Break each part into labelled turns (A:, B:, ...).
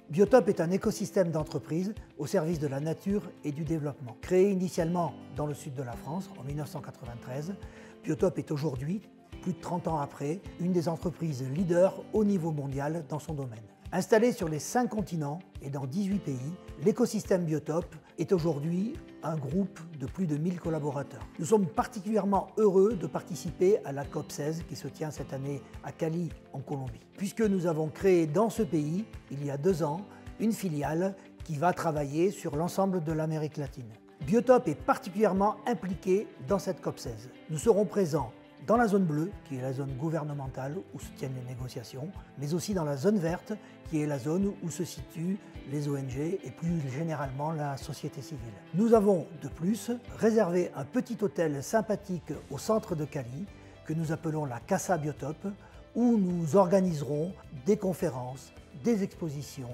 A: Biotope est un écosystème d'entreprise au service de la nature et du développement. Créé initialement dans le sud de la France en 1993, Biotope est aujourd'hui, plus de 30 ans après, une des entreprises leaders au niveau mondial dans son domaine. Installé sur les 5 continents et dans 18 pays, l'écosystème Biotope est aujourd'hui un groupe de plus de 1000 collaborateurs. Nous sommes particulièrement heureux de participer à la COP16 qui se tient cette année à Cali, en Colombie, puisque nous avons créé dans ce pays, il y a 2 ans, une filiale qui va travailler sur l'ensemble de l'Amérique latine. Biotope est particulièrement impliqué dans cette COP16. Nous serons présents dans la zone bleue, qui est la zone gouvernementale où se tiennent les négociations, mais aussi dans la zone verte, qui est la zone où se situent les ONG et plus généralement la société civile. Nous avons de plus réservé un petit hôtel sympathique au centre de Cali, que nous appelons la Casa Biotope, où nous organiserons des conférences, des expositions,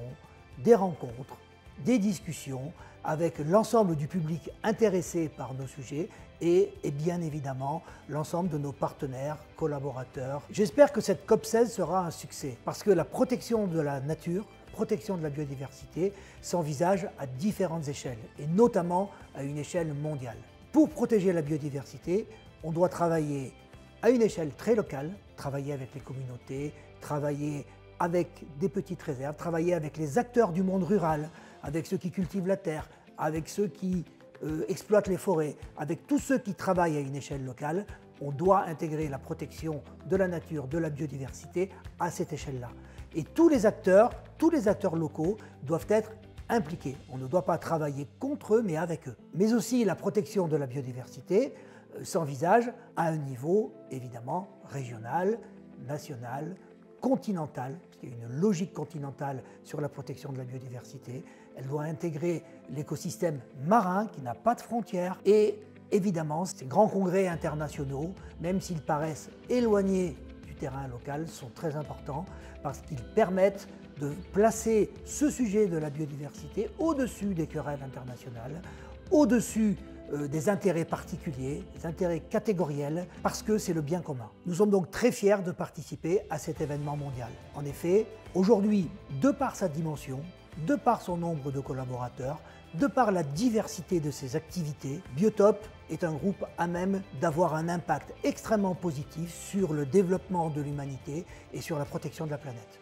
A: des rencontres, des discussions avec l'ensemble du public intéressé par nos sujets et bien évidemment l'ensemble de nos partenaires, collaborateurs. J'espère que cette COP16 sera un succès parce que la protection de la nature, la protection de la biodiversité s'envisage à différentes échelles et notamment à une échelle mondiale. Pour protéger la biodiversité, on doit travailler à une échelle très locale, travailler avec les communautés, travailler avec des petites réserves, travailler avec les acteurs du monde rural, avec ceux qui cultivent la terre, avec ceux qui exploitent les forêts, avec tous ceux qui travaillent à une échelle locale. On doit intégrer la protection de la nature, de la biodiversité à cette échelle-là. Et tous les acteurs locaux doivent être impliqués. On ne doit pas travailler contre eux, mais avec eux. Mais aussi la protection de la biodiversité s'envisage à un niveau évidemment régional, national, continentale, parce qu'il y a une logique continentale sur la protection de la biodiversité. Elle doit intégrer l'écosystème marin qui n'a pas de frontières et évidemment ces grands congrès internationaux, même s'ils paraissent éloignés du terrain local, sont très importants parce qu'ils permettent de placer ce sujet de la biodiversité au-dessus des querelles internationales, au-dessus des intérêts particuliers, des intérêts catégoriels, parce que c'est le bien commun. Nous sommes donc très fiers de participer à cet événement mondial. En effet, aujourd'hui, de par sa dimension, de par son nombre de collaborateurs, de par la diversité de ses activités, Biotope est un groupe à même d'avoir un impact extrêmement positif sur le développement de l'humanité et sur la protection de la planète.